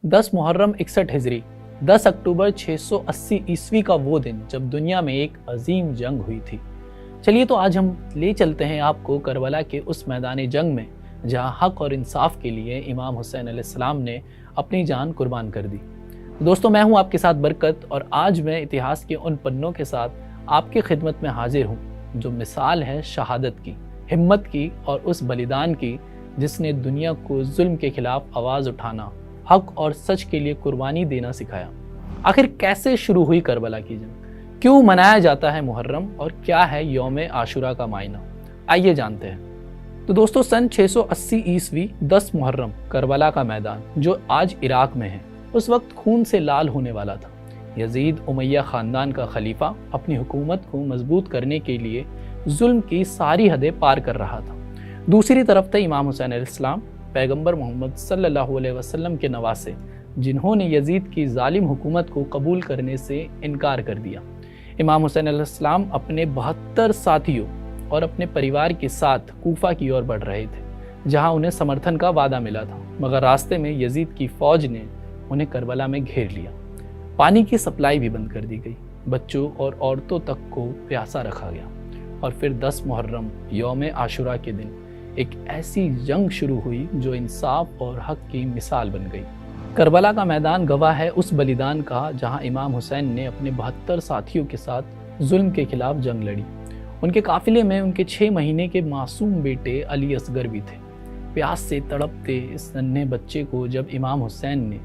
10 मुहर्रम 61 हिजरी 10 अक्टूबर 680 ईस्वी का वो दिन जब दुनिया में एक अजीम जंग हुई थी। चलिए तो आज हम ले चलते हैं आपको करबला के उस मैदान जंग में जहां हक और इंसाफ के लिए इमाम हुसैन अलैहिस्सलाम ने अपनी जान कुर्बान कर दी। दोस्तों, मैं हूं आपके साथ बरकत और आज मैं इतिहास के उन पन्नों के साथ आपकी खिदमत में हाजिर हूं जो मिसाल है शहादत की, हिम्मत की और उस बलिदान की जिसने दुनिया को जुल्म के खिलाफ आवाज़ उठाना, हक और सच के लिए कुर्बानी देना सिखाया। आखिर कैसे शुरू हुई करबला की जंग, क्यों मनाया जाता है मुहर्रम और क्या है यौम आशुरा का मायना, आइए जानते हैं। तो दोस्तों, सन 680 ईस्वी 10 मुहर्रम करबला का मैदान जो आज इराक में है उस वक्त खून से लाल होने वाला था। यजीद उमैया ख़ानदान का खलीफा अपनी हुकूमत को मजबूत करने के लिए जुल्म की सारी हदें पार कर रहा था। दूसरी तरफ थे इमाम हुसैन अलैहिस्सलाम, पैगंबर मोहम्मद सल्लल्लाहु अलैहि वसल्लम के नवासे, जिन्होंने यजीद की जालिम हुकूमत को कबूल करने से इनकार कर दिया। इमाम हुसैन अलैहिस्सलाम अपने 72 साथियों और अपने परिवार के साथ कूफा की ओर बढ़ रहे थे, जहां उन्हें समर्थन का वादा मिला था, मगर रास्ते में यजीद की फौज ने उन्हें करबला में घेर लिया। पानी की सप्लाई भी बंद कर दी गई, बच्चों और औरतों तक को प्यासा रखा गया और फिर 10 मुहर्रम यौम आशुरा के दिन एक ऐसी जंग शुरू हुई जो इंसाफ और हक की मिसाल बन गई। करबला का मैदान गवाह है उस बलिदान का जहां इमाम हुसैन ने अपने 72 साथियों के साथ जुल्म के खिलाफ जंग लड़ी। उनके काफिले में उनके 6 महीने के मासूम बेटे अली असगर भी थे। प्यास से तड़पते इस नन्हे बच्चे को जब इमाम हुसैन ने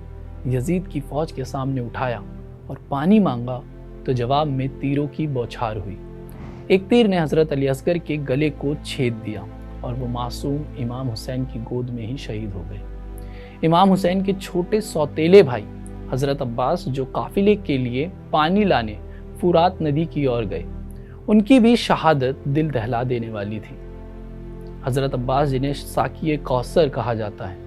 यजीद की फौज के सामने उठाया और पानी मांगा तो जवाब में तीरों की बौछार हुई। एक तीर ने हजरत अली असगर के गले को छेद दिया और वो मासूम इमाम हुसैन की गोद में ही शहीद हो गए। इमाम हुसैन के छोटे सौतेले भाई हजरत अब्बास जो काफिले के लिए पानी लाने फुरात नदी की ओर गए, उनकी भी शहादत दिल दहला देने वाली थी। हजरत अब्बास, जिन्हें साकिए कौसर कहा जाता है,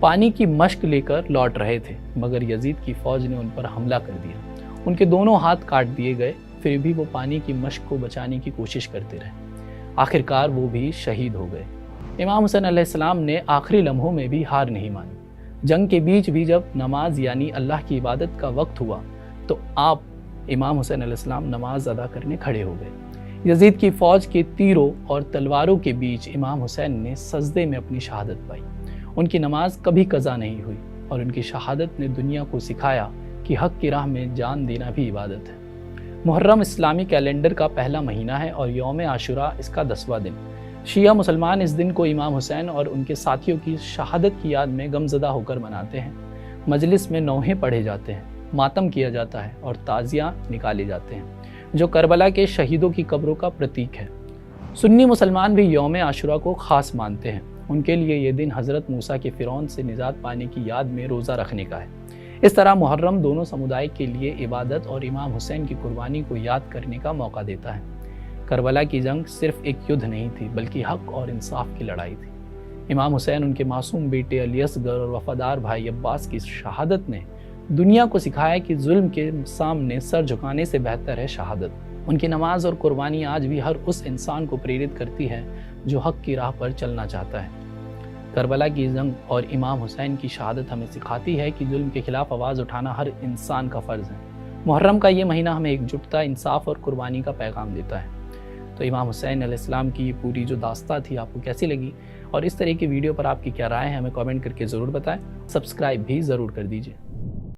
पानी की मशक लेकर लौट रहे थे, मगर यजीद की फौज ने उन पर हमला कर दिया। उनके दोनों हाथ काट दिए गए, फिर भी वो पानी की मशक को बचाने की कोशिश करते रहे। आखिरकार वो भी शहीद हो गए। इमाम हुसैन अलैहिस्सलाम ने आखिरी लम्हों में भी हार नहीं मानी। जंग के बीच भी जब नमाज यानी अल्लाह की इबादत का वक्त हुआ तो आप इमाम हुसैन अलैहिस्सलाम नमाज अदा करने खड़े हो गए। यजीद की फौज के तीरों और तलवारों के बीच इमाम हुसैन ने सजदे में अपनी शहादत पाई। उनकी नमाज कभी कज़ा नहीं हुई और उनकी शहादत ने दुनिया को सिखाया कि हक की राह में जान देना भी इबादत है। मुहर्रम इस्लामी कैलेंडर का पहला महीना है और यौम आशुरा इसका 10वां दिन। शिया मुसलमान इस दिन को इमाम हुसैन और उनके साथियों की शहादत की याद में गमज़दा होकर मनाते हैं। मजलिस में नौहे पढ़े जाते हैं, मातम किया जाता है और ताज़िया निकाले जाते हैं जो करबला के शहीदों की कब्रों का प्रतीक है। सुन्नी मुसलमान भी यौम आशुरा को ख़ास मानते हैं। उनके लिए ये दिन हज़रत मूसा के फ़िरौन से निजात पाने की याद में रोज़ा रखने का है। इस तरह मुहर्रम दोनों समुदाय के लिए इबादत और इमाम हुसैन की कुर्बानी को याद करने का मौका देता है। करबला की जंग सिर्फ एक युद्ध नहीं थी बल्कि हक और इंसाफ की लड़ाई थी। इमाम हुसैन, उनके मासूम बेटे अली असगर और वफादार भाई अब्बास की शहादत ने दुनिया को सिखाया कि जुल्म के सामने सर झुकाने से बेहतर है शहादत। उनकी नमाज और कुर्बानी आज भी हर उस इंसान को प्रेरित करती है जो हक की राह पर चलना चाहता है। करबला की जंग और इमाम हुसैन की शहादत हमें सिखाती है कि जुल्म के खिलाफ आवाज़ उठाना हर इंसान का फ़र्ज़ है। मुहर्रम का ये महीना हमें एकजुटता, इंसाफ और कुर्बानी का पैगाम देता है। तो इमाम हुसैन अलैहिस्सलाम की पूरी जो दास्तां थी आपको कैसी लगी और इस तरह की वीडियो पर आपकी क्या राय है हमें कमेंट करके ज़रूर बताएं। सब्सक्राइब भी ज़रूर कर दीजिए।